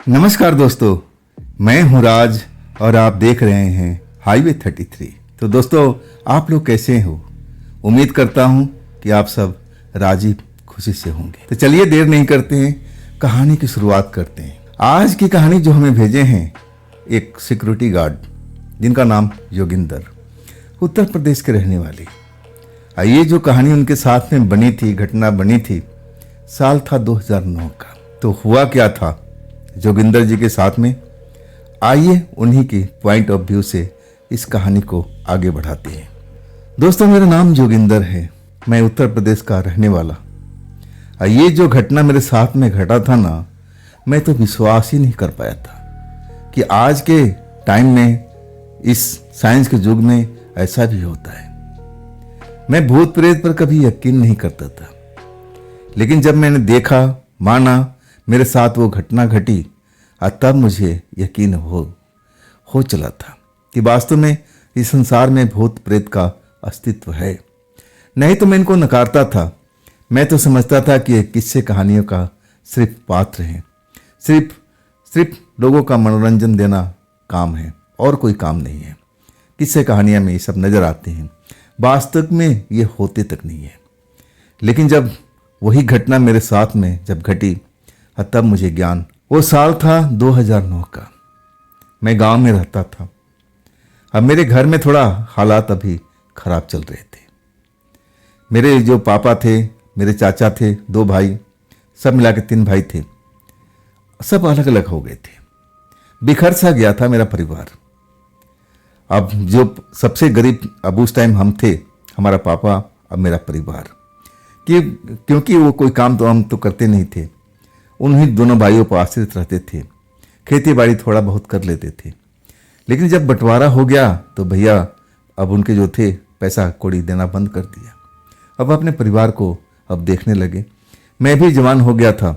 नमस्कार दोस्तों, मैं हूं राज और आप देख रहे हैं हाईवे 33। तो दोस्तों, आप लोग कैसे हो? उम्मीद करता हूं कि आप सब राजी खुशी से होंगे। तो चलिए देर नहीं करते हैं, कहानी की शुरुआत करते हैं। आज की कहानी जो हमें भेजे हैं एक सिक्योरिटी गार्ड जिनका नाम योगिंदर, उत्तर प्रदेश के रहने वाले। ये जो कहानी उनके साथ में बनी थी, घटना बनी थी, साल था 2009 का। तो हुआ क्या था जोगिंदर जी के साथ में, आइए उन्हीं के पॉइंट ऑफ व्यू से इस कहानी को आगे बढ़ाते हैं। दोस्तों, मेरा नाम जोगिंदर है, मैं उत्तर प्रदेश का रहने वाला। ये जो घटना मेरे साथ में घटा था ना, मैं तो विश्वास ही नहीं कर पाया था कि आज के टाइम में, इस साइंस के युग में ऐसा भी होता है। मैं भूत प्रेत पर कभी यकीन नहीं करता था, लेकिन जब मैंने देखा, माना, मेरे साथ वो घटना घटी, तब मुझे यकीन हो चला था कि वास्तव में इस संसार में भूत प्रेत का अस्तित्व है। नहीं तो मैं इनको नकारता था। मैं तो समझता था कि ये किस्से कहानियों का सिर्फ पात्र हैं, सिर्फ लोगों का मनोरंजन देना काम है और कोई काम नहीं है। किस्से कहानियां में ये सब नजर आते हैं, वास्तव में ये होते तक नहीं है। लेकिन जब वही घटना मेरे साथ में जब घटी, तब मुझे ज्ञान। वो साल था 2009 का। मैं गांव में रहता था। अब मेरे घर में थोड़ा हालात अभी खराब चल रहे थे। मेरे जो पापा थे, मेरे चाचा थे, 2 भाई, सब मिला के 3 भाई थे, सब अलग अलग हो गए थे। बिखर सा गया था मेरा परिवार। अब जो सबसे गरीब अब उस टाइम हम थे, हमारा पापा, अब मेरा परिवार, क्योंकि वो कोई काम तो हम तो करते नहीं थे, उन्हीं दोनों भाइयों पर आश्रित रहते थे। खेती बाड़ी थोड़ा बहुत कर लेते थे। लेकिन जब बंटवारा हो गया तो भैया अब उनके जो थे पैसा कौड़ी देना बंद कर दिया। अब अपने परिवार को अब देखने लगे। मैं भी जवान हो गया था।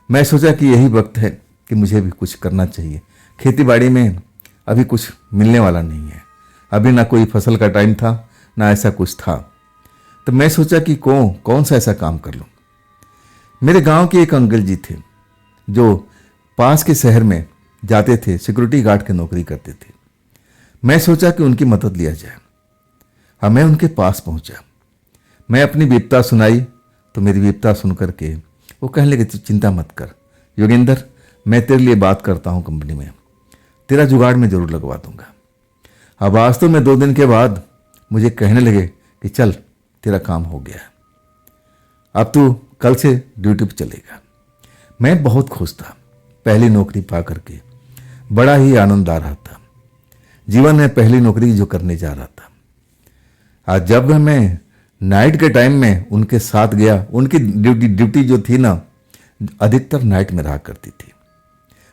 मैं सोचा कि यही वक्त है कि मुझे भी कुछ करना चाहिए। खेती बाड़ी में अभी कुछ मिलने वाला नहीं है। अभी ना कोई फसल का टाइम था, ना ऐसा कुछ था। तो मैं सोचा कि कौन सा ऐसा काम कर लूँ। मेरे गांव के एक अंकल जी थे जो पास के शहर में जाते थे, सिक्योरिटी गार्ड की नौकरी करते थे। मैं सोचा कि उनकी मदद लिया जाए। अब मैं उनके पास पहुंचा। मैं अपनी विपता सुनाई तो मेरी विपता सुन करके वो कहने लगे, तू चिंता मत कर योगेंद्र, मैं तेरे लिए बात करता हूं कंपनी में, तेरा जुगाड़ में जरूर लगवा दूंगा। अब वास्तव में 2 दिन के बाद मुझे कहने लगे कि चल तेरा काम हो गया, अब तू कल से ड्यूटी पर चलेगा। मैं बहुत खुश था, पहली नौकरी पा करके बड़ा ही आनंद आ रहा था। जीवन में पहली नौकरी जो करने जा रहा था। आज जब मैं नाइट के टाइम में उनके साथ गया, उनकी ड्यूटी जो थी ना, अधिकतर नाइट में रहा करती थी।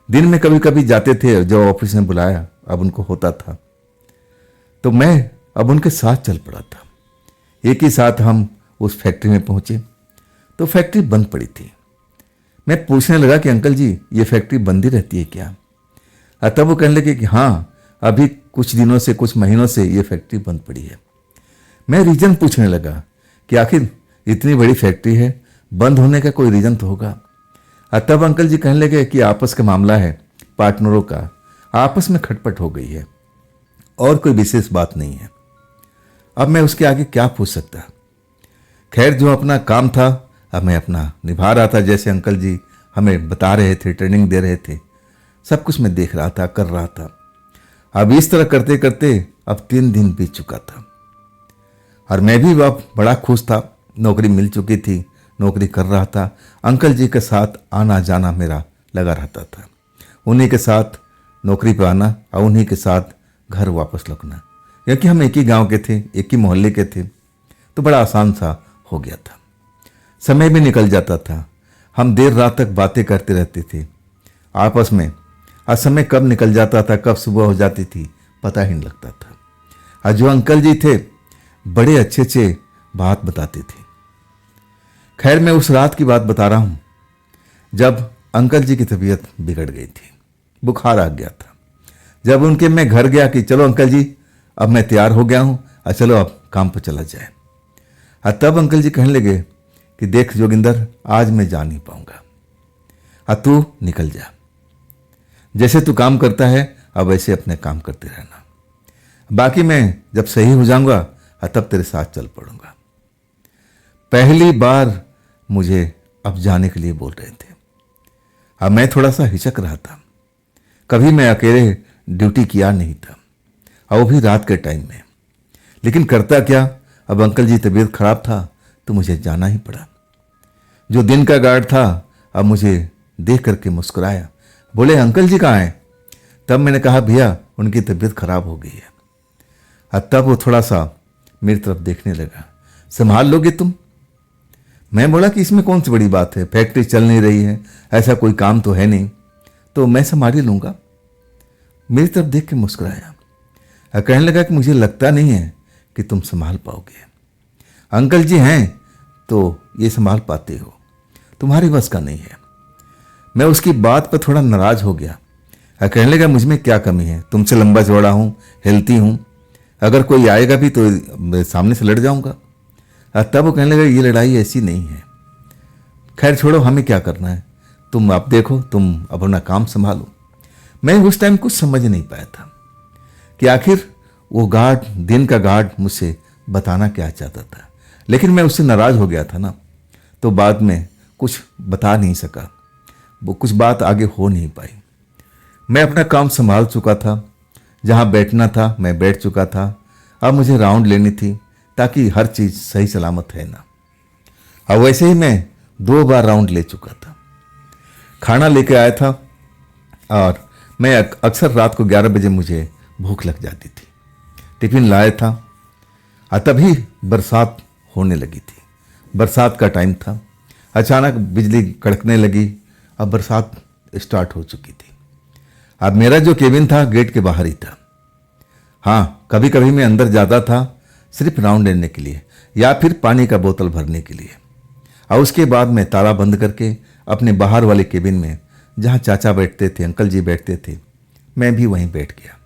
दिन में कभी कभी जाते थे, जो ऑफिस ने बुलाया अब उनको होता था, तो मैं अब उनके साथ चल पड़ा था। एक ही साथ हम उस फैक्ट्री में पहुंचे तो फैक्ट्री बंद पड़ी थी। मैं पूछने लगा कि अंकल जी, ये फैक्ट्री बंद ही रहती है क्या? तब वो कहने लगे कि हाँ, अभी कुछ दिनों से, कुछ महीनों से ये फैक्ट्री बंद पड़ी है। मैं रीजन पूछने लगा कि आखिर इतनी बड़ी फैक्ट्री है, बंद होने का कोई रीजन तो होगा। तब अंकल जी कहने लगे कि आपस का मामला है, पार्टनरों का आपस में खटपट हो गई है और कोई विशेष बात नहीं है। अब मैं उसके आगे क्या पूछ सकता। खैर, जो अपना काम था अब मैं अपना निभा रहा था, जैसे अंकल जी हमें बता रहे थे, ट्रेनिंग दे रहे थे, सब कुछ मैं देख रहा था, कर रहा था। अब इस तरह करते करते अब 3 दिन बीत चुका था और मैं भी अब बड़ा खुश था। नौकरी मिल चुकी थी, नौकरी कर रहा था। अंकल जी के साथ आना जाना मेरा लगा रहता था, उन्हीं के साथ नौकरी पर आना और उन्हीं के साथ घर वापस लौटना, क्योंकि हम एक ही गांव के थे, एक ही मोहल्ले के थे, तो बड़ा आसान सा हो गया था। समय भी निकल जाता था। हम देर रात तक बातें करते रहते थे आपस में, और समय कब निकल जाता था, कब सुबह हो जाती थी, पता ही नहीं लगता था। और जो अंकल जी थे बड़े अच्छे बात बताते थे। खैर, मैं उस रात की बात बता रहा हूं जब अंकल जी की तबीयत बिगड़ गई थी, बुखार आ गया था। जब उनके मैं घर गया कि चलो अंकल जी, अब मैं तैयार हो गया हूं और चलो अब काम पर चला जाए। और तब अंकल जी कहने लगे कि देख जोगिंदर, आज मैं जा नहीं पाऊंगा, तू निकल जा। जैसे तू काम करता है अब वैसे अपने काम करते रहना, बाकी मैं जब सही हो जाऊंगा तब तेरे साथ चल पड़ूंगा। पहली बार मुझे अब जाने के लिए बोल रहे थे। अब मैं थोड़ा सा हिचक रहा था, कभी मैं अकेले ड्यूटी किया नहीं था, और वो भी रात के टाइम में। लेकिन करता क्या, अब अंकल जी तबीयत खराब था तो मुझे जाना ही पड़ा। जो दिन का गार्ड था अब मुझे देख करके मुस्कुराया, बोले अंकल जी कहाँ हैं? तब मैंने कहा भैया उनकी तबीयत खराब हो गई है। और तब वो थोड़ा सा मेरी तरफ देखने लगा, संभाल लोगे तुम? मैं बोला कि इसमें कौन सी बड़ी बात है, फैक्ट्री चल नहीं रही है, ऐसा कोई काम तो है नहीं, तो मैं संभाल ही लूँगा। मेरी तरफ देख के मुस्कुराया और कहने लगा कि मुझे लगता नहीं है कि तुम संभाल पाओगे। अंकल जी हैं तो ये संभाल पाते हो, तुम्हारी बस का नहीं है। मैं उसकी बात पर थोड़ा नाराज हो गया और कहने लगा मुझ में क्या कमी है, तुमसे लंबा चौड़ा हूँ, हेल्थी हूँ, अगर कोई आएगा भी तो सामने से लड़ जाऊँगा। तब वो कहने लगा ये लड़ाई ऐसी नहीं है, खैर छोड़ो, हमें क्या करना है, तुम आप देखो, तुम अपना काम संभालो। मैं उस टाइम कुछ समझ नहीं पाया था कि आखिर वो गार्ड, दिन का गार्ड, मुझसे बताना क्या चाहता था। लेकिन मैं उससे नाराज हो गया था ना, तो बाद में कुछ बता नहीं सका, वो कुछ बात आगे हो नहीं पाई। मैं अपना काम संभाल चुका था, जहाँ बैठना था मैं बैठ चुका था, अब मुझे राउंड लेनी थी ताकि हर चीज़ सही सलामत है ना। अब वैसे ही मैं 2 बार राउंड ले चुका था। खाना लेके आया था और मैं अक्सर रात को 11 बजे मुझे भूख लग जाती थी, टिफिन लाया था और तभी बरसात होने लगी थी। बरसात का टाइम था, अचानक बिजली कड़कने लगी, अब बरसात स्टार्ट हो चुकी थी। अब मेरा जो केबिन था गेट के बाहर ही था। हाँ, कभी कभी मैं अंदर जाता था सिर्फ राउंड लेने के लिए या फिर पानी का बोतल भरने के लिए, और उसके बाद मैं ताला बंद करके अपने बाहर वाले केबिन में, जहाँ चाचा बैठते थे, अंकल जी बैठते थे, मैं भी वहीं बैठ गया।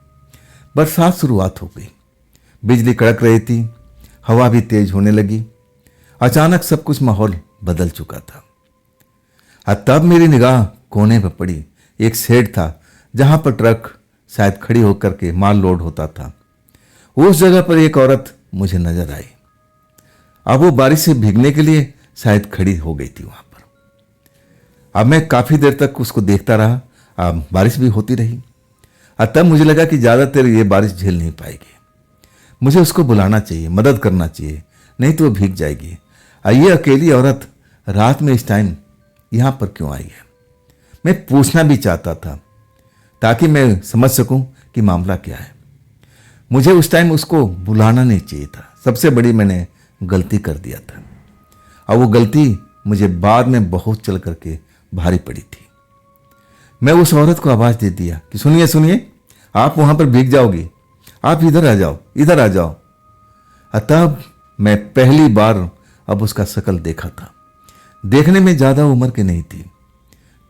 बरसात शुरुआत हो गई, बिजली कड़क रही थी, हवा भी तेज होने लगी। अचानक सब कुछ माहौल बदल चुका था। और तब मेरी निगाह कोने पर पड़ी, एक शेड था जहां पर ट्रक शायद खड़ी होकर के माल लोड होता था। उस जगह पर एक औरत मुझे नजर आई। अब वो बारिश से भीगने के लिए शायद खड़ी हो गई थी वहां पर। अब मैं काफी देर तक उसको देखता रहा, अब बारिश भी होती रही। और तब मुझे लगा कि ज्यादा देर ये बारिश झेल नहीं पाएगी, मुझे उसको बुलाना चाहिए, मदद करना चाहिए, नहीं तो वो भीग जाएगी। और ये अकेली औरत रात में इस टाइम यहां पर क्यों आई है? मैं पूछना भी चाहता था ताकि मैं समझ सकूं कि मामला क्या है। मुझे उस टाइम उसको बुलाना नहीं चाहिए था, सबसे बड़ी मैंने गलती कर दिया था, और वो गलती मुझे बाद में बहुत चल करके भारी पड़ी थी। मैं उस औरत को आवाज दे दिया कि सुनिए सुनिए, आप वहां पर भीग जाओगी, आप इधर आ जाओ, इधर आ जाओ। तब मैं पहली बार अब उसका शकल देखा था। देखने में ज्यादा उम्र की नहीं थी,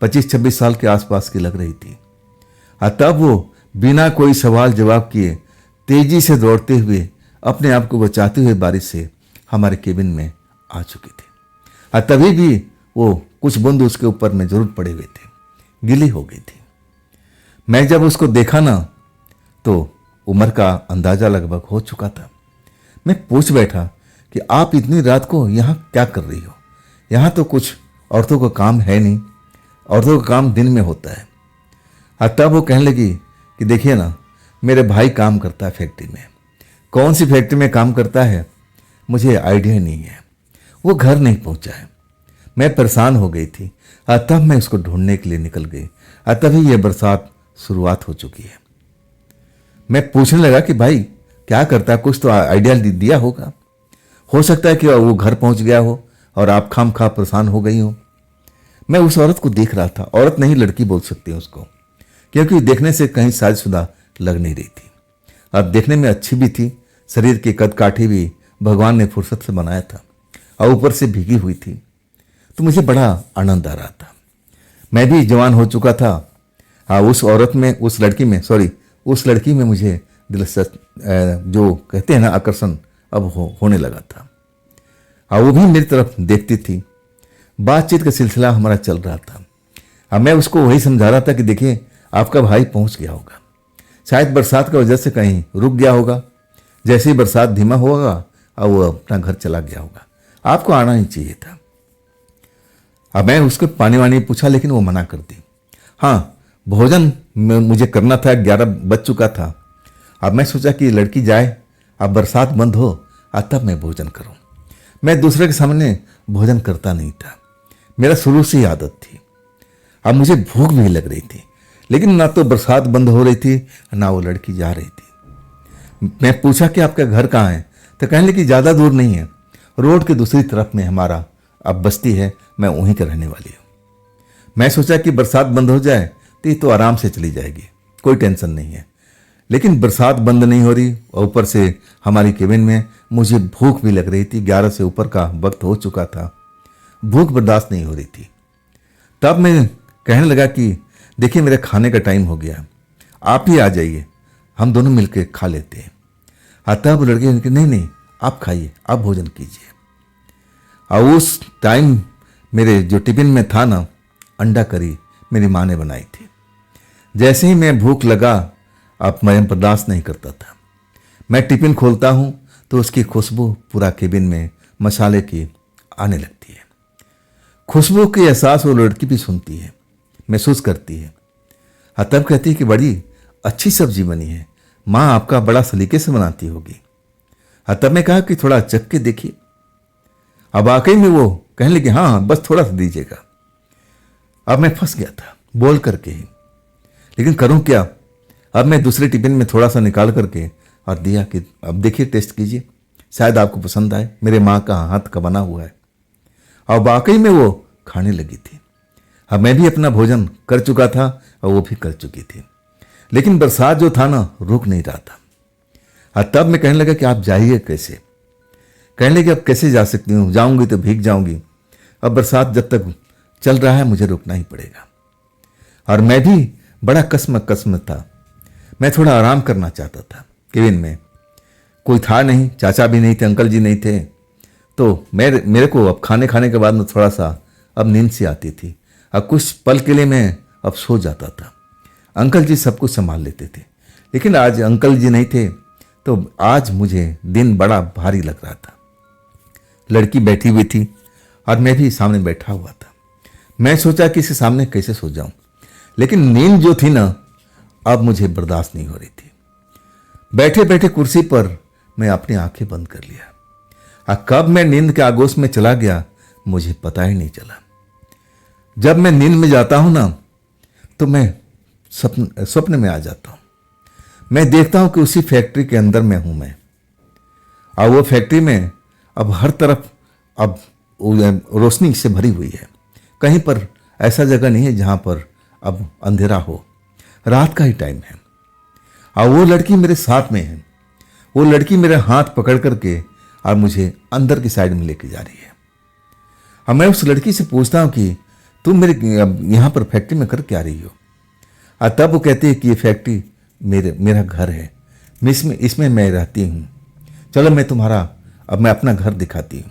25-26 साल के आसपास की लग रही थी। तब वो बिना कोई सवाल जवाब किए तेजी से दौड़ते हुए, अपने आप को बचाते हुए बारिश से हमारे केबिन में आ चुकी थी। तभी भी वो कुछ बूंद उसके ऊपर में जरूर पड़े हुए थे, गीली हो गई थी। मैं जब उसको देखा ना तो उम्र का अंदाजा लगभग हो चुका था। मैं पूछ बैठा कि आप इतनी रात को यहाँ क्या कर रही हो? यहाँ तो कुछ औरतों का काम है नहीं, औरतों का काम दिन में होता है। तब वो कहने लगी कि देखिए ना, मेरे भाई काम करता है फैक्ट्री में। कौन सी फैक्ट्री में काम करता है मुझे आइडिया नहीं है, वो घर नहीं पहुंचा है। मैं परेशान हो गई थी, तब मैं उसको ढूंढने के लिए निकल गई। तभी ये बरसात शुरुआत हो चुकी है। मैं पूछने लगा कि भाई क्या करता है, कुछ तो आइडिया दिया होगा, हो सकता है कि वो घर पहुंच गया हो और आप खाम खा परेशान हो गई हो। मैं उस औरत को देख रहा था, औरत नहीं लड़की बोल सकती हूँ उसको, क्योंकि देखने से कहीं शादीशुदा लग नहीं रही थी। अब देखने में अच्छी भी थी, शरीर की कद काठी भी भगवान ने फुर्सत से बनाया था, और ऊपर से भीगी हुई थी, तो मुझे बड़ा आनंद आ रहा था। मैं भी जवान हो चुका था। उस औरत में, उस लड़की में मुझे जो कहते हैं ना आकर्षण अब होने लगा था, और वो भी मेरी तरफ देखती थी। बातचीत का सिलसिला हमारा चल रहा था। अब मैं उसको वही समझा रहा था कि देखिए आपका भाई पहुंच गया होगा। शायद बरसात की वजह से कहीं रुक गया होगा। जैसे ही बरसात धीमा होगा अब वो अपना घर चला गया होगा। आपको आना ही चाहिए था। अब मैं उसको पानी वानी पूछा लेकिन वो मना कर दी। हाँ, भोजन मुझे करना था, 11 बज चुका था। अब मैं सोचा कि लड़की जाए, अब बरसात बंद हो और तब मैं भोजन करूं। मैं दूसरे के सामने भोजन करता नहीं था, मेरा शुरू से ही आदत थी। अब मुझे भूख भी लग रही थी, लेकिन ना तो बरसात बंद हो रही थी ना वो लड़की जा रही थी। मैं पूछा कि आपका घर कहाँ है, तो कहने लगी ज़्यादा दूर नहीं है, रोड के दूसरी तरफ में हमारा अब बस्ती है, मैं वहीं का रहने वाली हूँ। मैं सोचा कि बरसात बंद हो जाए तो ये तो आराम से चली जाएगी, कोई टेंशन नहीं है। लेकिन बरसात बंद नहीं हो रही और ऊपर से हमारी केबिन में मुझे भूख भी लग रही थी। 11 से ऊपर का वक्त हो चुका था, भूख बर्दाश्त नहीं हो रही थी। तब मैं कहने लगा कि देखिए मेरे खाने का टाइम हो गया, आप ही आ जाइए, हम दोनों मिलकर खा लेते हैं। तब लड़के ने नहीं नहीं आप खाइए, आप भोजन कीजिए। और उस टाइम मेरे जो टिफिन में था ना, अंडा करी मेरी माँ ने बनाई थी। जैसे ही मैं भूख लगा, अब मैं बर्दाश्त नहीं करता था, मैं टिफिन खोलता हूँ तो उसकी खुशबू पूरा केबिन में मसाले की आने लगती है। खुशबू के एहसास वो लड़की भी सुनती है, महसूस करती है। तब कहती है कि बड़ी अच्छी सब्जी बनी है, माँ आपका बड़ा सलीके से बनाती होगी। तब मैं कहा कि थोड़ा चख के देखिए। अब वाकई में वो कहने लगी हाँ बस थोड़ा सा दीजिएगा। अब मैं फंस गया था बोल करके ही, लेकिन करूं क्या। अब मैं दूसरे टिफिन में थोड़ा सा निकाल करके और दिया कि अब देखिए टेस्ट कीजिए, शायद आपको पसंद आए, मेरे माँ का हाथ का बना हुआ है। और वाकई में वो खाने लगी थी। अब मैं भी अपना भोजन कर चुका था और वो भी कर चुकी थी, लेकिन बरसात जो था ना रुक नहीं रहा था। और तब मैं कहने लगा कि आप जाइए कैसे। कहने लगे अब कैसे जा सकती हूँ, जाऊंगी तो भीग जाऊंगी, अब बरसात जब तक चल रहा है मुझे रुकना ही पड़ेगा। और मैं भी बड़ा कसम था, मैं थोड़ा आराम करना चाहता था। केबिन में कोई था नहीं, चाचा भी नहीं थे, अंकल जी नहीं थे। तो मेरे को अब खाने के बाद में थोड़ा सा अब नींद सी आती थी। अब कुछ पल के लिए मैं अब सो जाता था। अंकल जी सब कुछ संभाल लेते थे, लेकिन आज अंकल जी नहीं थे, तो आज मुझे दिन बड़ा भारी लग रहा था। लड़की बैठी हुई थी और मैं भी सामने बैठा हुआ था। मैं सोचा कि इसके सामने कैसे सो जाऊं, लेकिन नींद जो थी ना अब मुझे बर्दाश्त नहीं हो रही थी। बैठे बैठे कुर्सी पर मैं अपनी आंखें बंद कर लिया और कब मैं नींद के आगोश में चला गया मुझे पता ही नहीं चला। जब मैं नींद में जाता हूं ना तो मैं स्वप्न में आ जाता हूं। मैं देखता हूं कि उसी फैक्ट्री के अंदर में हूं मैं, और वो फैक्ट्री में अब हर तरफ अब रोशनी से भरी हुई है। कहीं पर ऐसा जगह नहीं है जहां पर अब अंधेरा हो, रात का ही टाइम है। और वो लड़की मेरे साथ में है, वो लड़की मेरे हाथ पकड़ करके और मुझे अंदर की साइड में लेके जा रही है। अब मैं उस लड़की से पूछता हूं कि तुम मेरे यहाँ पर फैक्ट्री में कर क्या रही हो। और तब वो कहती है कि ये फैक्ट्री मेरा घर है, इसमें मैं रहती हूँ, चलो मैं अपना घर दिखाती हूँ।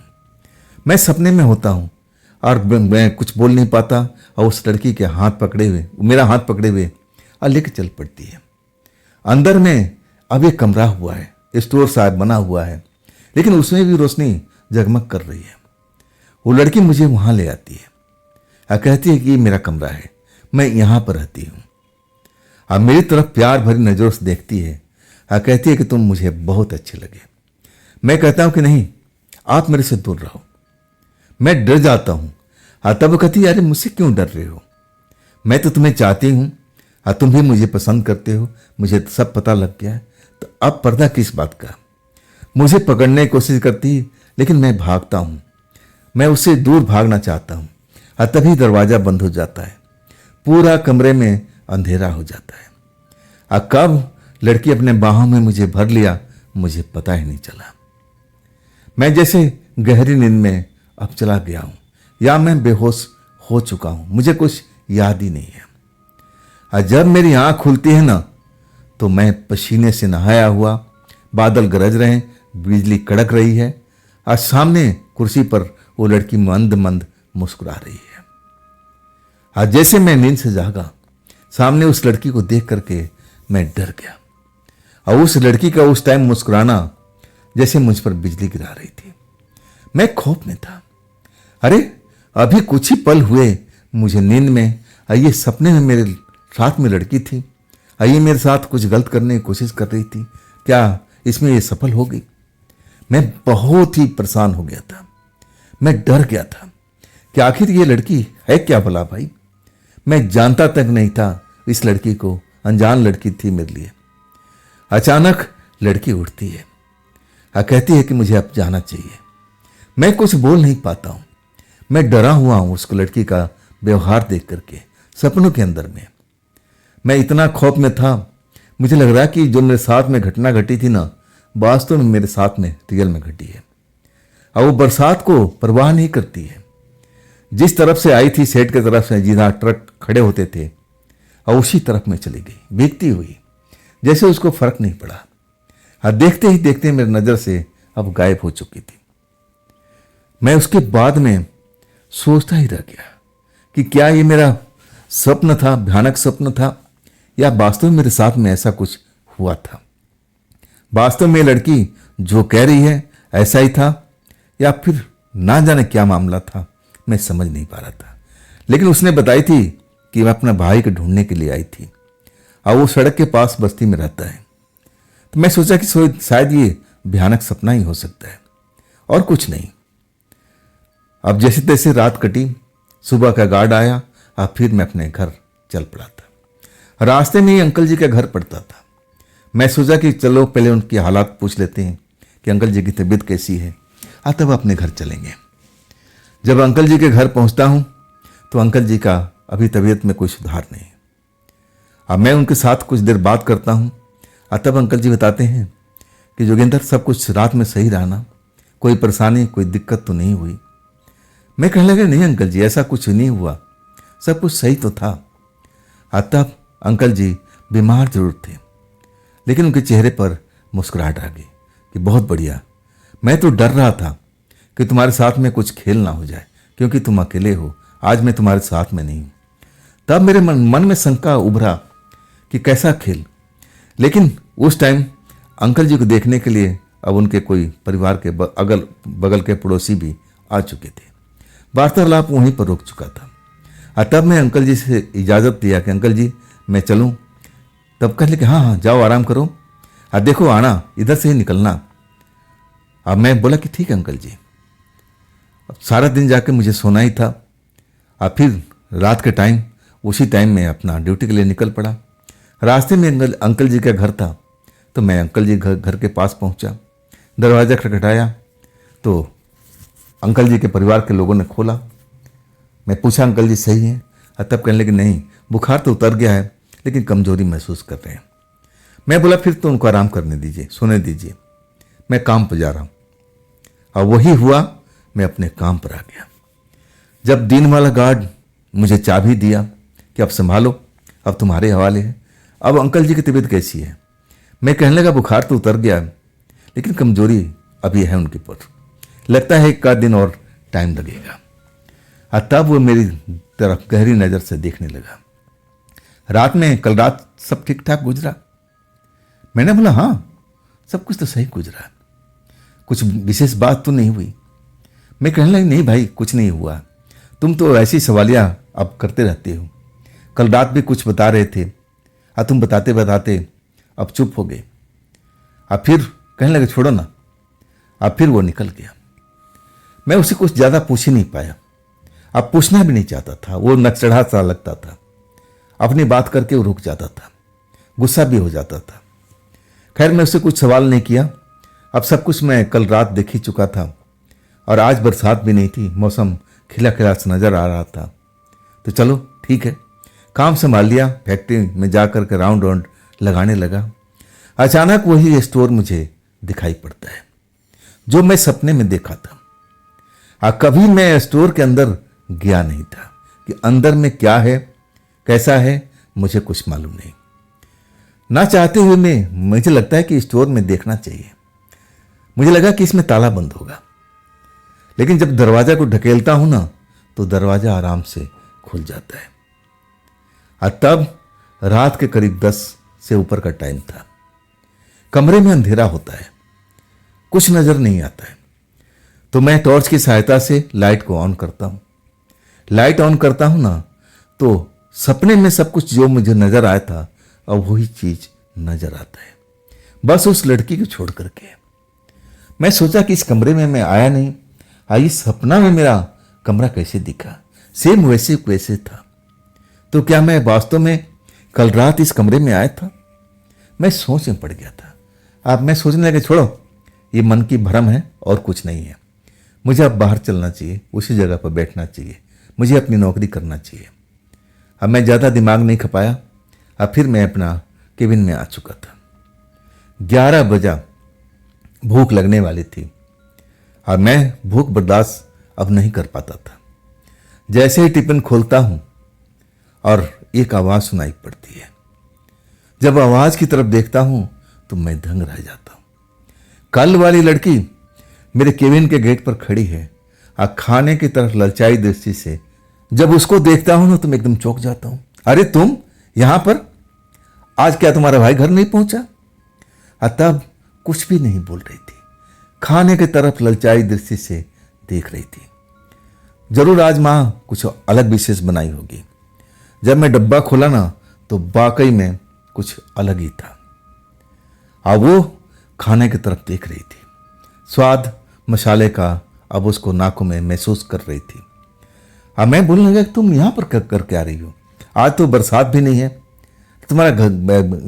मैं सपने में होता हूँ और मैं कुछ बोल नहीं पाता, और उस लड़की के मेरा हाथ पकड़े हुए और लेके चल पड़ती है। अंदर में अब एक कमरा हुआ है, स्टोर सा बना हुआ है, लेकिन उसमें भी रोशनी जगमग कर रही है। वो लड़की मुझे वहां ले आती है और कहती है कि ये मेरा कमरा है, मैं यहाँ पर रहती हूँ। अब मेरी तरफ प्यार भरी नजरों से देखती है और कहती है कि तुम मुझे बहुत अच्छे लगे। मैं कहता हूं कि नहीं, आप मेरे से दूर रहो, मैं डर जाता हूं। तब वो कहती है अरे मुझसे क्यों डर रहे हो, मैं तो तुम्हें चाहती हूं और तुम भी मुझे पसंद करते हो, मुझे तो सब पता लग गया है, तो अब पर्दा किस बात का। मुझे पकड़ने की कोशिश करती है, लेकिन मैं भागता हूं, मैं उससे दूर भागना चाहता हूं। और तभी दरवाजा बंद हो जाता है, पूरा कमरे में अंधेरा हो जाता है। और कब लड़की अपने बाहों में मुझे भर लिया मुझे पता ही नहीं चला। मैं जैसे गहरी नींद में अब चला गया हूं, या मैं बेहोश हो चुका हूं, मुझे कुछ याद ही नहीं है। और जब मेरी आंख खुलती है ना तो मैं पसीने से नहाया हुआ, बादल गरज रहे हैं, बिजली कड़क रही है, और सामने कुर्सी पर वो लड़की मंद मंद मुस्कुरा रही है। और जैसे मैं नींद से जागा सामने उस लड़की को देख करके मैं डर गया, और उस लड़की का उस टाइम मुस्कुराना जैसे मुझ पर बिजली गिरा रही थी। मैं खौफ में था। अरे अभी कुछ ही पल हुए मुझे नींद में, ये सपने में मेरे साथ में लड़की थी, ये मेरे साथ कुछ गलत करने की कोशिश कर रही थी, क्या इसमें ये सफल हो गई? मैं बहुत ही परेशान हो गया था। मैं डर गया था कि आखिर ये लड़की है क्या भला भाई। मैं जानता तक नहीं था इस लड़की को, अनजान लड़की थी मेरे लिए। अचानक लड़की उठती है और कहती है कि मुझे अब जाना चाहिए। मैं कुछ बोल नहीं पाता हूं। मैं डरा हुआ हूं उसको लड़की का व्यवहार देख करके, सपनों के अंदर में। मैं इतना खौफ में था, मुझे लग रहा है कि जो मेरे साथ में घटना घटी थी ना, वास्तव में मेरे साथ में रियल में घटी है। और वो बरसात को परवाह नहीं करती है। जिस तरफ से आई थी, सेट की तरफ से, जहाँ ट्रक खड़े होते थे, और उसी तरफ में चली गई भीगती हुई, जैसे उसको फर्क नहीं पड़ा। और देखते ही देखते मेरी नजर से अब गायब हो चुकी थी। मैं उसके बाद में सोचता ही रह गया कि क्या ये मेरा स्वप्न था, भयानक स्वप्न था, या वास्तव में मेरे साथ में ऐसा कुछ हुआ था। वास्तव में लड़की जो कह रही है ऐसा ही था, या फिर ना जाने क्या मामला था, मैं समझ नहीं पा रहा था। लेकिन उसने बताई थी कि मैं अपना भाई को ढूंढने के लिए आई थी, और वो सड़क के पास बस्ती में रहता है। तो मैं सोचा कि शायद ये भयानक सपना ही हो सकता है, और कुछ नहीं। अब जैसे तैसे रात कटी, सुबह का गार्ड आया, और फिर मैं अपने घर चल पड़ा था। रास्ते में ही अंकल जी का घर पड़ता था। मैं सोचा कि चलो पहले उनकी हालात पूछ लेते हैं कि अंकल जी की तबीयत कैसी है, तब अपने घर चलेंगे। जब अंकल जी के घर पहुंचता हूं तो अंकल जी का अभी तबीयत में कोई सुधार नहीं। अब मैं उनके साथ कुछ देर बात करता हूं, तब अंकल जी बताते हैं कि जोगिंदर, सब कुछ रात में सही रहा ना, कोई परेशानी कोई दिक्कत तो नहीं हुई? मैं कहने लगा, नहीं अंकल जी, ऐसा कुछ नहीं हुआ, सब कुछ सही तो था। तब अंकल जी बीमार जरूर थे, लेकिन उनके चेहरे पर मुस्कुराहट आ गई कि बहुत बढ़िया, मैं तो डर रहा था कि तुम्हारे साथ में कुछ खेल ना हो जाए, क्योंकि तुम अकेले हो, आज मैं तुम्हारे साथ में नहीं हूं। तब मेरे मन में शंका उभरा कि कैसा खेल। लेकिन उस टाइम अंकल जी को देखने के लिए अब उनके कोई परिवार के अगल बगल के पड़ोसी भी आ चुके थे। वार्तालाप वहीं पर रुक चुका था। तब मैं अंकल जी से इजाज़त दिया कि अंकल जी मैं चलूं। तब कह लेके हाँ हाँ जाओ, आराम करो, देखो आना, इधर से ही निकलना। अब मैं बोला कि ठीक है अंकल जी। अब सारा दिन जाके मुझे सोना ही था। अब फिर रात के टाइम, उसी टाइम में अपना ड्यूटी के लिए निकल पड़ा। रास्ते में अंकल जी का घर था, तो मैं अंकल जी घर के पास पहुंचा। दरवाज़ा खटखटाया तो अंकल जी के परिवार के लोगों ने खोला। मैं पूछा अंकल जी सही हैं? तब कहने लगे नहीं, बुखार तो उतर गया है, लेकिन कमजोरी महसूस कर रहे हैं। मैं बोला फिर तो उनको आराम करने दीजिए, सोने दीजिए, मैं काम पर जा रहा हूँ। और वही हुआ, मैं अपने काम पर आ गया। जब दिन वाला गार्ड मुझे चाबी दिया कि अब संभालो, अब तुम्हारे हवाले है। अब अंकल जी की तबीयत कैसी है? मैं कहने लगा बुखार तो उतर गया, लेकिन कमजोरी अभी है उनके ऊपर, लगता है एक आध दिन और टाइम लगेगा। तब वो मेरी तरफ गहरी नज़र से देखने लगा। रात में, कल रात सब ठीक ठाक गुजरा? मैंने बोला हाँ, सब कुछ तो सही गुजरा, कुछ विशेष बात तो नहीं हुई। मैं कहने लगी नहीं भाई, कुछ नहीं हुआ, तुम तो ऐसी सवालियाँ अब करते रहते हो। कल रात भी कुछ बता रहे थे, तुम बताते बताते अब चुप हो गए। अब फिर कहने लगे छोड़ो ना। अब फिर वो निकल गया। मैं उसे कुछ ज़्यादा पूछ ही नहीं पाया, अब पूछना भी नहीं चाहता था। वो नकचढ़ा सा लगता था, अपनी बात करके वो रुक जाता था, गुस्सा भी हो जाता था। खैर मैं उससे कुछ सवाल नहीं किया। अब सब कुछ मैं कल रात देख ही चुका था, और आज बरसात भी नहीं थी, मौसम खिला खिला सा नजर आ रहा था। तो चलो ठीक है, काम संभाल लिया। फैक्ट्री में जाकर के राउंड राउंड लगाने लगा। अचानक वही स्टोर मुझे दिखाई पड़ता है जो मैं सपने में देखा था। कभी मैं स्टोर के अंदर गया नहीं था कि अंदर में क्या है, कैसा है, मुझे कुछ मालूम नहीं। ना चाहते हुए मुझे लगता है कि स्टोर में देखना चाहिए। मुझे लगा कि इसमें ताला बंद होगा, लेकिन जब दरवाजा को ढकेलता हूं ना, तो दरवाजा आराम से खुल जाता है। और तब रात के करीब 10 से ऊपर का टाइम था। कमरे में अंधेरा होता है, कुछ नजर नहीं आता है। तो मैं टॉर्च की सहायता से लाइट को ऑन करता हूं। लाइट ऑन करता हूं ना, तो सपने में सब कुछ जो मुझे नजर आया था अब वही चीज नजर आता है, बस उस लड़की को छोड़ करके। मैं सोचा कि इस कमरे में मैं आया नहीं, आई सपना में मेरा कमरा कैसे दिखा, सेम वैसे वैसे था। तो क्या मैं वास्तव में कल रात इस कमरे में आया था? मैं सोच में पड़ गया था। अब मैं सोचने लगा, छोड़ो, ये मन की भ्रम है और कुछ नहीं है। मुझे अब बाहर चलना चाहिए, उसी जगह पर बैठना चाहिए, मुझे अपनी नौकरी करना चाहिए। अब मैं ज़्यादा दिमाग नहीं खपाया। अब फिर मैं अपना केबिन में आ चुका था। 11 बजा, भूख लगने वाली थी। अब मैं भूख बर्दाश्त अब नहीं कर पाता था। जैसे ही टिफिन खोलता हूं और एक आवाज़ सुनाई पड़ती है। जब आवाज़ की तरफ देखता हूं तो मैं दंग रह जाता हूं। कल वाली लड़की मेरे केबिन के गेट पर खड़ी है और खाने की तरफ ललचाई दृष्टि से। जब उसको देखता हूं ना तो मैं एकदम चौंक जाता हूं। अरे तुम यहां पर? आज क्या तुम्हारा भाई घर नहीं पहुंचा? तब कुछ भी नहीं बोल रही थी, खाने की तरफ ललचाई दृष्टि से देख रही थी। जरूर आज मां कुछ अलग विशेष बनाई होगी। जब मैं डब्बा खोला ना तो वाकई में कुछ अलग ही था। अब वो खाने की तरफ देख रही थी। स्वाद मसाले का अब उसको नाकों में महसूस कर रही थी। अब मैं बोलने लगा, तुम यहां पर करके आ रही हो? आज तो बरसात भी नहीं है। तुम्हारा घर,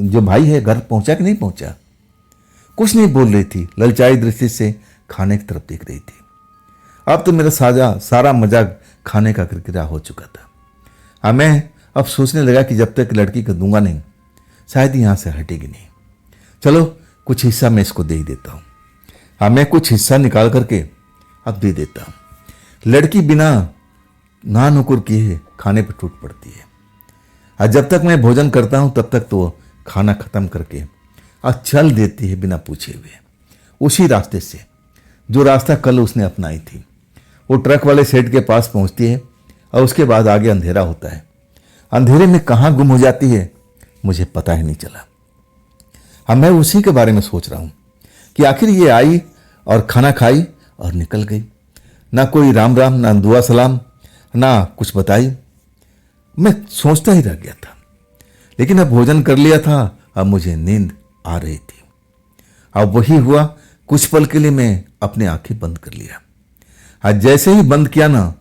जो भाई है, घर पहुंचा कि नहीं पहुंचा? कुछ नहीं बोल रही थी, ललचाई दृष्टि से खाने की तरफ देख रही थी। अब तो मेरा सारा मजाक खाने का किरकिरा हो चुका था। मैं अब सोचने लगा कि जब तक लड़की को दूंगा नहीं, शायद यहां से हटेगी नहीं। चलो कुछ हिस्सा मैं इसको दे ही देता हूं। मैं कुछ हिस्सा निकाल करके अब दे देता हूं। लड़की बिना ना नुकुर किए खाने पर टूट पड़ती है। और जब तक मैं भोजन करता हूं तब तक तो खाना खत्म करके और चल देती है बिना पूछे हुए, उसी रास्ते से जो रास्ता कल उसने अपनाई थी। वो ट्रक वाले शेड के पास पहुंचती है और उसके बाद आगे अंधेरा होता है। अंधेरे में कहाँ गुम हो जाती है मुझे पता ही नहीं चला। अब मैं उसी के बारे में सोच रहा हूं कि आखिर ये आई और खाना खाई और निकल गई। ना कोई राम राम, ना दुआ सलाम, ना कुछ बताई। मैं सोचता ही रह गया था। लेकिन अब भोजन कर लिया था, अब मुझे नींद आ रही थी। अब वही हुआ, कुछ पल के लिए मैं अपने आंखें बंद कर लिया। आज जैसे ही बंद किया ना,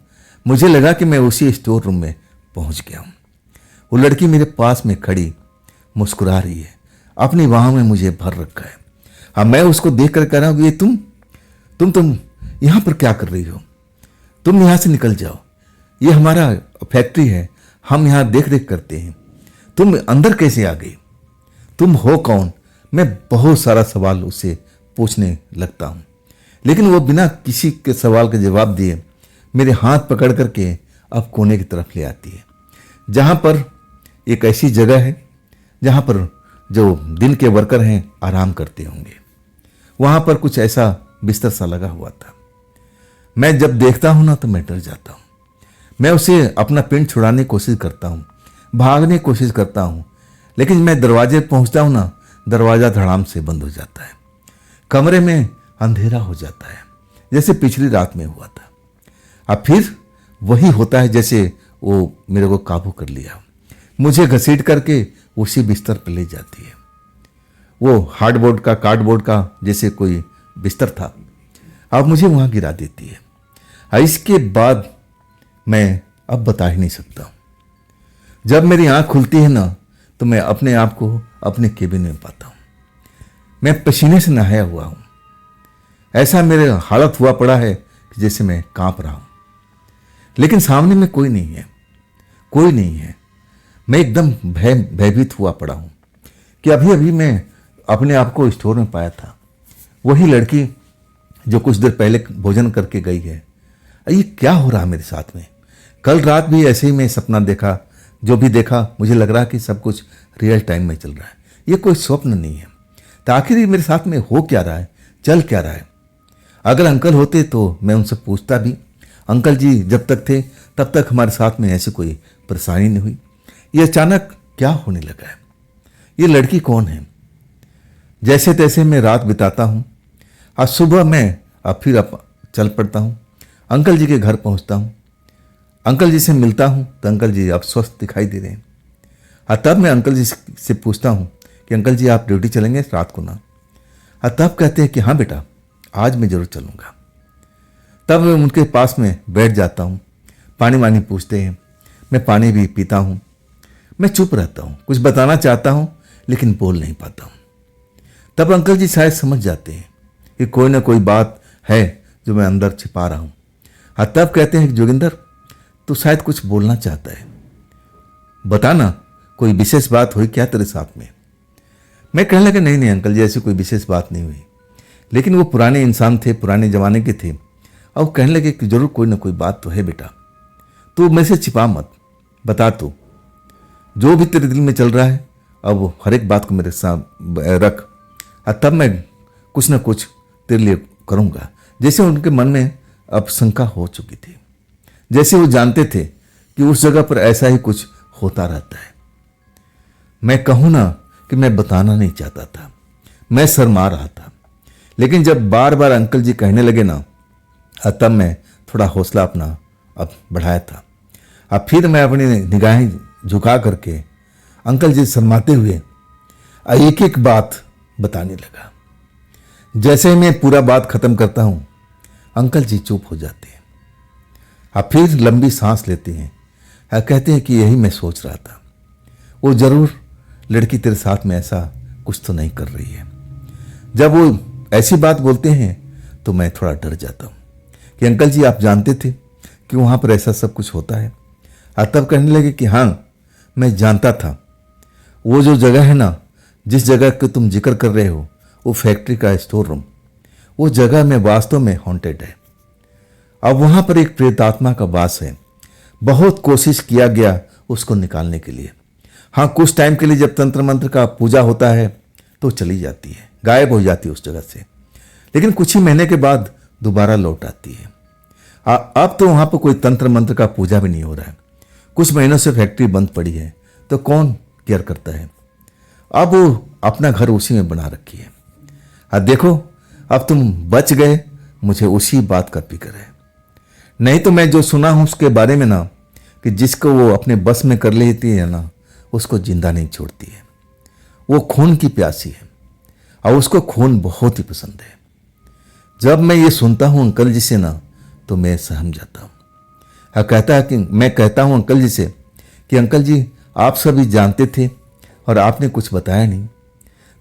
मुझे लगा कि मैं उसी स्टोर रूम में पहुंच गया हूं। वो लड़की मेरे पास में खड़ी मुस्कुरा रही है, अपनी बाहों में मुझे भर रखा है। अब मैं उसको देख कर कह रहा हूं, ये तुम यहां पर क्या कर रही हो? तुम यहां से निकल जाओ, ये हमारा फैक्ट्री है, हम यहां देख रेख करते हैं। तुम अंदर कैसे आ गई? तुम हो कौन? मैं बहुत सारा सवाल उससे पूछने लगता हूं, लेकिन वो बिना किसी के सवाल के जवाब दिए मेरे हाथ पकड़ करके अब कोने की तरफ ले आती है, जहां पर एक ऐसी जगह है जहां पर जो दिन के वर्कर हैं आराम करते होंगे। वहां पर कुछ ऐसा बिस्तर सा लगा हुआ था। मैं जब देखता हूं ना तो मैं डर जाता हूं। मैं उसे अपना पिंड छुड़ाने की कोशिश करता हूं, भागने की कोशिश करता हूं, लेकिन मैं दरवाजे पहुंचता हूं ना, दरवाजा धड़ाम से बंद हो जाता है। कमरे में अंधेरा हो जाता है, जैसे पिछली रात में हुआ था। अब फिर वही होता है जैसे वो मेरे को काबू कर लिया। मुझे घसीट करके उसी बिस्तर पर ले जाती है। वो हार्डबोर्ड का, कार्डबोर्ड का जैसे कोई बिस्तर था, अब मुझे वहां गिरा देती है। इसके बाद मैं अब बता ही नहीं सकता। जब मेरी आंख खुलती है ना तो मैं अपने आप को अपने केबिन में पाता हूं। मैं पसीने से नहाया हुआ हूं। ऐसा मेरे हालत हुआ पड़ा है कि जैसे मैं कांप रहा हूं, लेकिन सामने में कोई नहीं है, कोई नहीं है। मैं एकदम भयभीत हुआ पड़ा हूं कि अभी अभी मैं अपने आप को स्टोर में पाया था। वही लड़की जो कुछ देर पहले भोजन करके गई है। ये क्या हो रहा है मेरे साथ में? कल रात भी ऐसे ही मैं सपना देखा, जो भी देखा मुझे लग रहा कि सब कुछ रियल टाइम में चल रहा है, ये कोई स्वप्न नहीं है। तो आखिर ये मेरे साथ में हो क्या रहा है, चल क्या रहा है? अगर अंकल होते तो मैं उनसे पूछता भी, अंकल जी जब तक थे तब तक हमारे साथ में ऐसी कोई परेशानी नहीं हुई, ये अचानक क्या होने लगा है, ये लड़की कौन है। जैसे तैसे मैं रात बिताता हूँ। आज सुबह मैं फिर चल पड़ता हूँ। अंकल जी के घर पहुँचता हूँ। अंकल जी से मिलता हूँ तो अंकल जी अब स्वस्थ दिखाई दे रहे हैं। तब मैं अंकल जी से पूछता हूँ कि अंकल जी आप ड्यूटी चलेंगे रात को ना। तब कहते हैं कि हाँ बेटा, आज मैं जरूर चलूँगा। तब मैं उनके पास में बैठ जाता हूँ। पानी वानी पूछते हैं, मैं पानी भी पीता हूँ। मैं चुप रहता हूँ, कुछ बताना चाहता हूँ लेकिन बोल नहीं पाता हूँ। तब अंकल जी शायद समझ जाते हैं कि कोई ना कोई बात है जो मैं अंदर छिपा रहा हूँ। तब कहते हैं कि जोगिंदर, तू शायद कुछ बोलना चाहता है, बताना, कोई विशेष बात हुई क्या तेरे साथ में। मैं कहने लगा नहीं नहीं अंकल जी, ऐसी कोई विशेष बात नहीं हुई। लेकिन वो पुराने इंसान थे, पुराने जमाने के थे। और वो कहने लगे कि जरूर कोई ना कोई बात तो है बेटा, तू मेरे से छिपा मत, बता तू जो भी तेरे दिल में चल रहा है। अब हर एक बात को मेरे साथ रख, तब मैं कुछ ना कुछ तेरे लिए करूँगा। जैसे उनके मन में अब शंका हो चुकी थी, जैसे वो जानते थे कि उस जगह पर ऐसा ही कुछ होता रहता है। मैं कहूँ ना कि मैं बताना नहीं चाहता था, मैं शर्मा रहा था। लेकिन जब बार बार अंकल जी कहने लगे ना, तब मैं थोड़ा हौसला अपना अब बढ़ाया था। अब फिर मैं अपनी निगाहें झुका करके अंकल जी शर्माते हुए एक एक बात बताने लगा। जैसे ही मैं पूरा बात खत्म करता हूँ, अंकल जी चुप हो जाते हैं। अब फिर लंबी सांस लेते हैं। कहते हैं कि यही मैं सोच रहा था, वो जरूर लड़की तेरे साथ में ऐसा कुछ तो नहीं कर रही है। जब वो ऐसी बात बोलते हैं तो मैं थोड़ा डर जाता हूँ कि अंकल जी आप जानते थे कि वहाँ पर ऐसा सब कुछ होता है। तब कहने लगे कि हाँ मैं जानता था, वो जो जगह है ना, जिस जगह का तुम जिक्र कर रहे हो, वो फैक्ट्री का स्टोर रूम, वो जगह में वास्तव में हॉन्टेड है। अब वहाँ पर एक प्रेतात्मा का वास है। बहुत कोशिश किया गया उसको निकालने के लिए। हाँ, कुछ टाइम के लिए जब तंत्र मंत्र का पूजा होता है तो चली जाती है, गायब हो जाती है उस जगह से। लेकिन कुछ ही महीने के बाद दोबारा लौट आती है। अब तो वहाँ पर कोई तंत्र मंत्र का पूजा भी नहीं हो रहा है। कुछ महीनों से फैक्ट्री बंद पड़ी है, तो कौन केयर करता है। अब वो अपना घर उसी में बना रखी है। अब देखो, अब तुम बच गए, मुझे उसी बात का फिक्र है। नहीं तो मैं जो सुना हूं उसके बारे में ना, कि जिसको वो अपने बस में कर लेती है ना, उसको जिंदा नहीं छोड़ती है। वो खून की प्यासी है और उसको खून बहुत ही पसंद है। जब मैं ये सुनता हूं अंकल जी से ना, तो मैं सहम जाता हूं। मैं कहता हूं अंकल जी से कि अंकल जी आप सभी जानते थे और आपने कुछ बताया नहीं।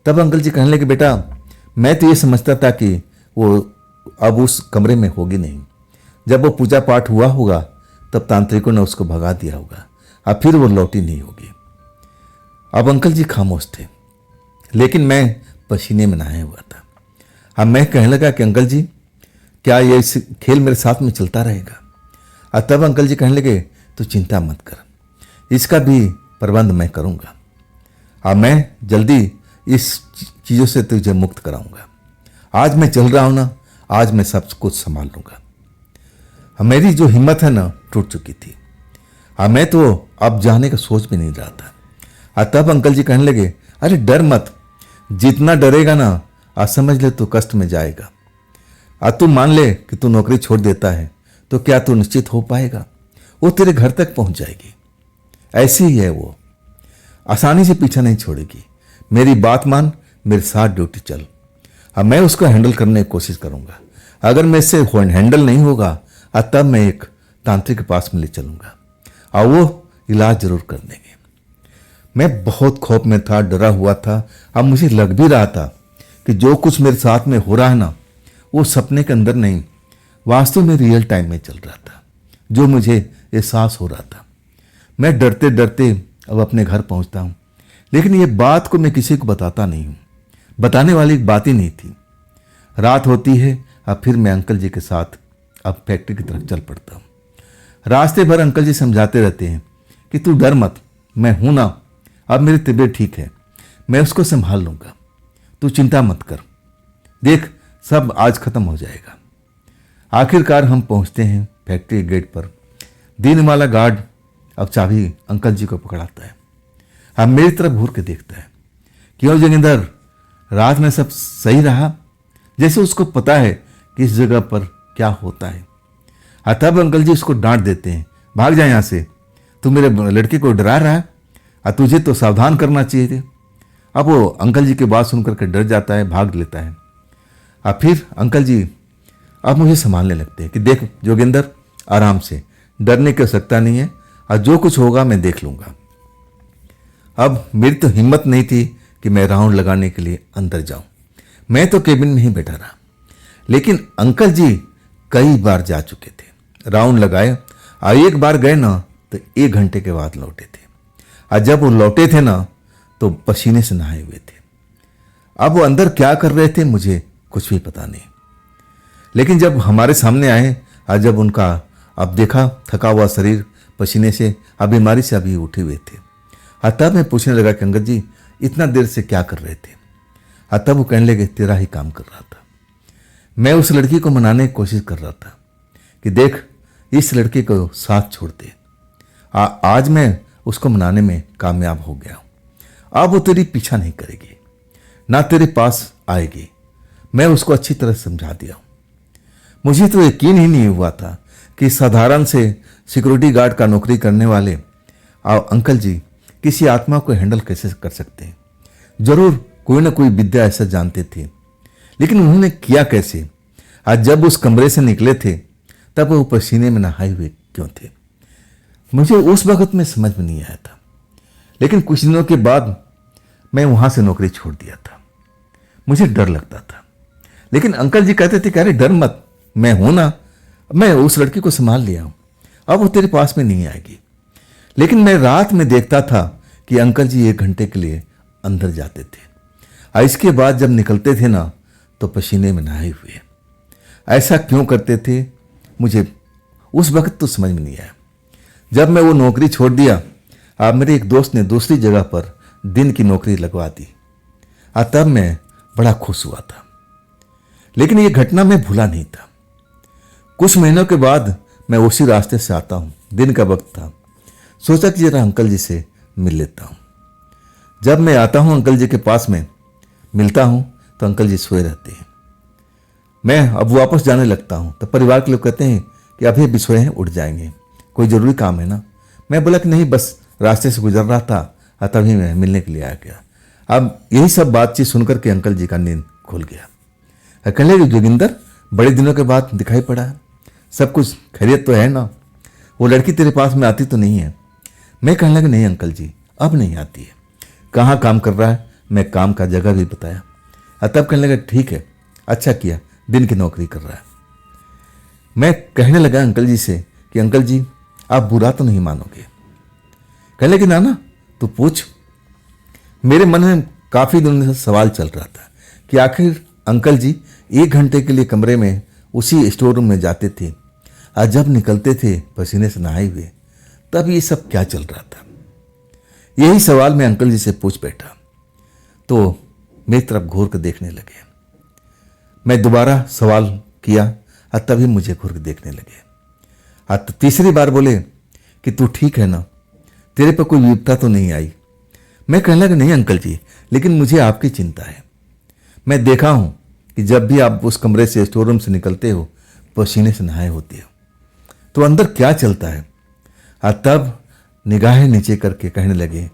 तब अंकल जी कहने लगे, बेटा मैं तो ये समझता था कि वो अब उस कमरे में होगी नहीं। जब वो पूजा पाठ हुआ होगा तब तांत्रिकों ने उसको भगा दिया होगा, अब फिर वो लौटी नहीं होगी। अब अंकल जी खामोश थे, लेकिन मैं पसीने में नहाया हुआ था। अब मैं कहने लगा कि अंकल जी क्या ये खेल मेरे साथ में चलता रहेगा। और तब अंकल जी कहने लगे, तो चिंता मत कर, इसका भी प्रबंध मैं करूँगा। अब मैं जल्दी इस चीज़ों से तुझे मुक्त कराऊंगा। आज मैं चल रहा हूँ ना, आज मैं सब कुछ संभाल लूँगा। मेरी जो हिम्मत है ना टूट चुकी थी। मैं तो अब जाने का सोच भी नहीं रहा था। तब अंकल जी कहने लगे, अरे डर मत, जितना डरेगा ना आज समझ ले तो कष्ट में जाएगा। तू मान ले कि तू नौकरी छोड़ देता है तो क्या तू निश्चित हो पाएगा, वो तेरे घर तक पहुंच जाएगी। ऐसी ही है वो, आसानी से पीछा नहीं छोड़ेगी। मेरी बात मान, मेरे साथ ड्यूटी चल। अब मैं उसको हैंडल करने की कोशिश करूंगा। अगर मैं इससे हैंडल नहीं होगा तब मैं एक तांत्रिक के पास में ले चलूंगा और वो इलाज जरूर कर देंगे। मैं बहुत खौफ में था, डरा हुआ था। अब मुझे लग भी रहा था कि जो कुछ मेरे साथ में हो रहा है ना, वो सपने के अंदर नहीं, वास्तव में रियल टाइम में चल रहा था, जो मुझे एहसास हो रहा था। मैं डरते डरते अब अपने घर पहुंचता हूं, लेकिन ये बात को मैं किसी को बताता नहीं हूं। बताने वाली एक बात ही नहीं थी। रात होती है, अब फिर मैं अंकल जी के साथ अब फैक्ट्री की तरफ चल पड़ता हूं। रास्ते भर अंकल जी समझाते रहते हैं कि तू डर मत, मैं हूं ना, अब मेरी तबीयत ठीक है, मैं उसको संभाल लूंगा, तू चिंता मत कर, देख सब आज खत्म हो जाएगा। आखिरकार हम पहुंचते हैं फैक्ट्री गेट पर। दीनवाला गार्ड अब चाबी अंकल जी को पकड़ाता है। अब मेरी तरफ घूर के देखता है, क्यों जोगिंदर, रात में सब सही रहा? जैसे उसको पता है कि इस जगह पर क्या होता है। तब अंकल जी उसको डांट देते हैं, भाग जा यहाँ से, तू मेरे लड़के को डरा रहा है, तुझे तो सावधान करना चाहिए थे। अब वो अंकल जी की बात सुनकर के डर जाता है, भाग लेता है। अब फिर अंकल जी अब मुझे संभालने लगते हैं कि देख जोगिंदर, आराम से, डरने की आवश्यकता नहीं है, और जो कुछ होगा मैं देख लूंगा। अब मेरी तो हिम्मत नहीं थी कि मैं राउंड लगाने के लिए अंदर जाऊं। मैं तो केबिन में ही बैठा रहा, लेकिन अंकल जी कई बार जा चुके थे, राउंड लगाए, और एक बार गए ना तो 1 घंटे के बाद लौटे थे। और जब वो लौटे थे ना तो पसीने से नहाए हुए थे। अब वो अंदर क्या कर रहे थे मुझे कुछ भी पता नहीं, लेकिन जब हमारे सामने आए और जब उनका अब देखा थका हुआ शरीर पसीने से, अब बीमारी से अभी उठे हुए थे, और तब मैं पूछने लगा कि अंकल जी इतना देर से क्या कर रहे थे? और तब वो कहने लगे तेरा ही काम कर रहा था। मैं उस लड़की को मनाने की कोशिश कर रहा था कि देख इस लड़के को साथ छोड़ दे। आज मैं उसको मनाने में कामयाब हो गया हूं। अब वो तेरी पीछा नहीं करेगी, ना तेरे पास आएगी। मैं उसको अच्छी तरह समझा दिया हूं। मुझे तो यकीन ही नहीं हुआ था कि साधारण से सिक्योरिटी गार्ड का नौकरी करने वाले अंकल जी किसी आत्मा को हैंडल कैसे कर सकते हैं। जरूर कोई ना कोई विद्या ऐसा जानते थे, लेकिन उन्होंने किया कैसे? आज जब उस कमरे से निकले थे तब वो पसीने में नहाए हुए क्यों थे? मुझे उस वक्त में समझ में नहीं आया था, लेकिन कुछ दिनों के बाद मैं वहां से नौकरी छोड़ दिया था। मुझे डर लगता था, लेकिन अंकल जी कहते थे कि अरे डर मत, मैं हूं ना, मैं उस लड़की को संभाल लिया हूं, अब वो तेरे पास में नहीं आएगी। लेकिन मैं रात में देखता था कि अंकल जी 1 घंटे के लिए अंदर जाते थे, और इसके बाद जब निकलते थे ना तो पसीने में नहाए हुए। ऐसा क्यों करते थे मुझे उस वक्त तो समझ में नहीं आया। जब मैं वो नौकरी छोड़ दिया, अब मेरे एक दोस्त ने दूसरी जगह पर दिन की नौकरी लगवा दी, और तब मैं बड़ा खुश हुआ था। लेकिन ये घटना मैं भूला नहीं था। कुछ महीनों के बाद मैं उसी रास्ते से आता हूं, दिन का वक्त था। सोचा कि जरा अंकल जी से मिल लेता हूं। जब मैं आता हूं अंकल जी के पास में मिलता हूं तो अंकल जी सोए रहते हैं। मैं अब वापस जाने लगता हूं तो परिवार के लोग कहते हैं कि अभी अभी सोए हैं, उठ जाएंगे, कोई जरूरी काम है ना? मैं बोला कि नहीं, बस रास्ते से गुजर रहा था, तभी मैं मिलने के लिए आ गया। अब यही सब बातचीत सुनकर के अंकल जी का नींद खुल गया। कहने लगे जोगिंदर, बड़े दिनों के बाद दिखाई पड़ा है, सब कुछ खैरियत तो है ना? वो लड़की तेरे पास में आती तो नहीं है? मैं कहने लगा नहीं अंकल जी, अब नहीं आती है। कहाँ काम कर रहा है? मैं काम का जगह भी बताया। तब कहने लगा ठीक है, अच्छा किया, दिन की नौकरी कर रहा है। मैं कहने लगा अंकल जी से कि अंकल जी आप बुरा तो नहीं मानोगे? कहने लगे ना ना, तू पूछ। मेरे मन में काफी दिनों से सवाल चल रहा था कि आखिर अंकल जी 1 घंटे के लिए कमरे में उसी स्टोर रूम में जाते थे, और जब निकलते थे पसीने से नहाए हुए, तब ये सब क्या चल रहा था? यही सवाल मैं अंकल जी से पूछ बैठा तो मेरी तरफ घूर कर देखने लगे। मैं दोबारा सवाल किया और तभी मुझे घूर कर देखने लगे। तो तीसरी बार बोले कि तू ठीक है ना, तेरे पर कोई विपदा तो नहीं आई? मैं कहने लगा नहीं अंकल जी, लेकिन मुझे आपकी चिंता है। मैं देखा हूं कि जब भी आप उस कमरे से स्टोर रूम से निकलते हो पसीने से नहाए होते हो, तो अंदर क्या चलता है? और तब निगाहें नीचे करके कहने लगे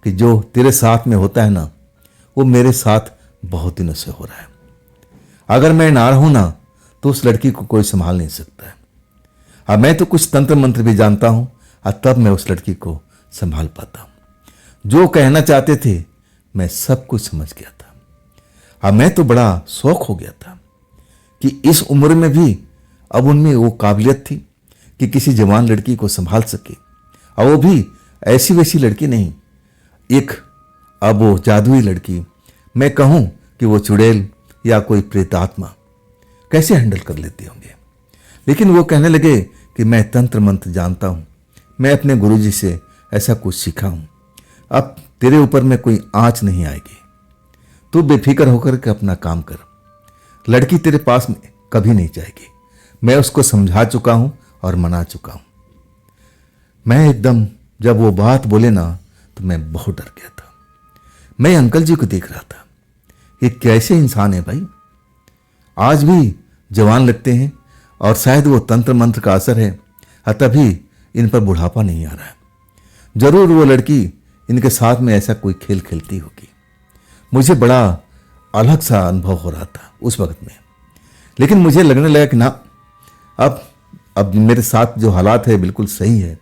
कि जो तेरे साथ में होता है ना, वो मेरे साथ बहुत दिनों से हो रहा है। अगर मैं ना रहूं ना तो उस लड़की को कोई संभाल नहीं सकता है। अब मैं तो कुछ तंत्र मंत्र भी जानता हूं, और तब मैं उस लड़की को संभाल पाता हूं। जो कहना चाहते थे मैं सब कुछ समझ गया था। अब मैं तो बड़ा शौक हो गया था कि इस उम्र में भी अब उनमें वो काबिलियत थी कि किसी जवान लड़की को संभाल सके, और वो भी ऐसी वैसी लड़की नहीं, एक अब वो जादुई लड़की। मैं कहूं कि वो चुड़ैल या कोई प्रेतात्मा कैसे हैंडल कर लेते होंगे। लेकिन वो कहने लगे कि मैं तंत्र मंत्र जानता हूं, मैं अपने गुरुजी से ऐसा कुछ सीखा हूं, अब तेरे ऊपर में कोई आंच नहीं आएगी, तू बेफिक्र होकर के अपना काम कर, लड़की तेरे पास में कभी नहीं जाएगी। मैं उसको समझा चुका हूं और मना चुका हूं। मैं एकदम जब वो बात बोले ना तो मैं बहुत डर गया था। मैं अंकल जी को देख रहा था, ये कैसे इंसान है भाई, आज भी जवान लगते हैं और शायद वो तंत्र मंत्र का असर है, तभी इन पर बुढ़ापा नहीं आ रहा है। जरूर वो लड़की इनके साथ में ऐसा कोई खेल खेलती होगी। मुझे बड़ा अलग सा अनुभव हो रहा था उस वक्त में, लेकिन मुझे लगने लगा कि ना, अब मेरे साथ जो हालात है बिल्कुल सही है।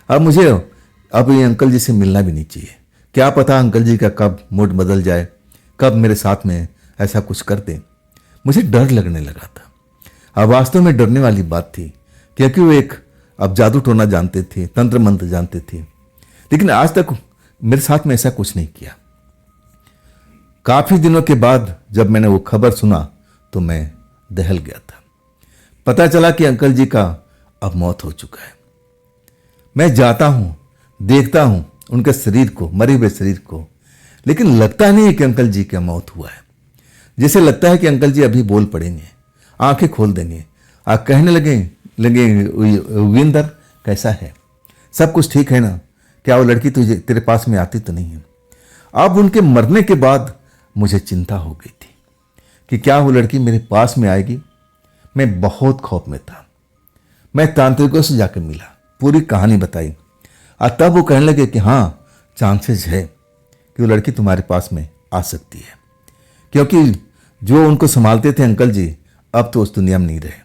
अब ये अंकल जी से मिलना भी नहीं चाहिए। क्या पता अंकल जी का कब मूड बदल जाए, कब मेरे साथ में ऐसा कुछ कर दें। मुझे डर लगने लगा था। अब वास्तव में डरने वाली बात थी, क्योंकि वो एक अब जादू टोना जानते थे, तंत्र मंत्र जानते थे, लेकिन आज तक मेरे साथ में ऐसा कुछ नहीं किया। काफी दिनों के बाद जब मैंने वो खबर सुना तो मैं दहल गया था। पता चला कि अंकल जी का अब मौत हो चुका है। मैं जाता हूं, देखता हूं उनके शरीर को, मरे हुए शरीर को, लेकिन लगता नहीं है कि अंकल जी का मौत हुआ है। जैसे लगता है कि अंकल जी अभी बोल पड़ेंगे, आंखें खोल देंगे और कहने लगे विंदर कैसा है, सब कुछ ठीक है ना, क्या वो लड़की तुझे तेरे पास में आती तो नहीं है। अब उनके मरने के बाद मुझे चिंता हो गई थी कि क्या वो लड़की मेरे पास में आएगी। मैं बहुत खौफ में था। मैं तांत्रिकों से जाकर मिला, पूरी कहानी बताई और तब वो कहने लगे कि हाँ, चांसेस है कि वो लड़की तुम्हारे पास में आ सकती है, क्योंकि जो उनको संभालते थे अंकल जी अब तो उस दुनिया में नहीं रहे।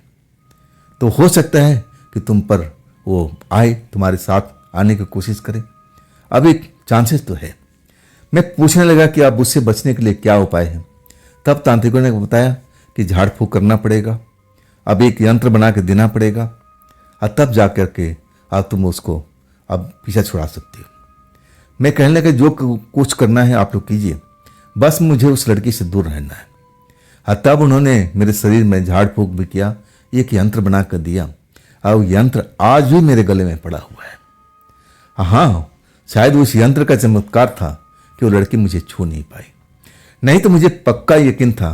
तो हो सकता है कि तुम पर वो आए, तुम्हारे साथ आने की कोशिश करें। अब एक चांसेस तो है। मैं पूछने लगा कि अब उससे बचने के लिए क्या उपाय है। तब तांत्रिकों ने बताया कि झाड़ फूक करना पड़ेगा, अब एक यंत्र बना के देना पड़ेगा और तब जा कर के अब तुम उसको अब पीछा छुड़ा सकती हो। मैं कहने लगा जो कुछ करना है आप लोग कीजिए, बस मुझे उस लड़की से दूर रहना है। और तब उन्होंने मेरे शरीर में झाड़ फूक भी किया, एक यंत्र बना कर दिया और यंत्र आज भी मेरे गले में पड़ा हुआ है। हाँ, शायद उस यंत्र का चमत्कार था कि वो लड़की मुझे छू नहीं पाई, नहीं तो मुझे पक्का यकीन था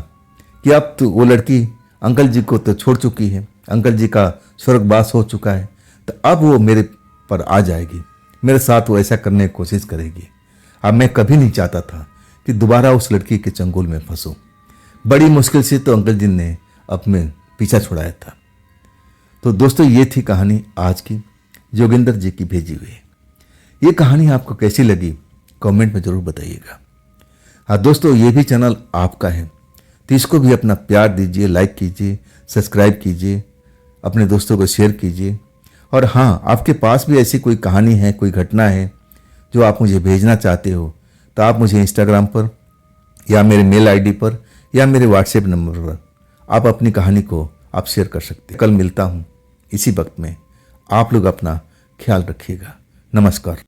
कि अब तो वो लड़की अंकल जी को तो छोड़ चुकी है, अंकल जी का स्वर्गवास हो चुका है, तो अब वो मेरे पर आ जाएगी, मेरे साथ वो ऐसा करने की कोशिश करेगी। अब मैं कभी नहीं चाहता था कि दोबारा उस लड़की के चंगुल में फंसूं। बड़ी मुश्किल से तो अंकल जी ने अपने पीछा छुड़ाया था। तो दोस्तों, ये थी कहानी आज की जोगिंदर जी की भेजी हुई। ये कहानी आपको कैसी लगी कमेंट में जरूर बताइएगा। हाँ दोस्तों, ये भी चैनल आपका है तो इसको भी अपना प्यार दीजिए, लाइक कीजिए, सब्सक्राइब कीजिए, अपने दोस्तों को शेयर कीजिए। और हाँ, आपके पास भी ऐसी कोई कहानी है, कोई घटना है जो आप मुझे भेजना चाहते हो तो आप मुझे इंस्टाग्राम पर या मेरे मेल आईडी पर या मेरे व्हाट्सएप नंबर पर आप अपनी कहानी को आप शेयर कर सकते हैं। कल मिलता हूँ इसी वक्त में। आप लोग अपना ख्याल रखिएगा। नमस्कार।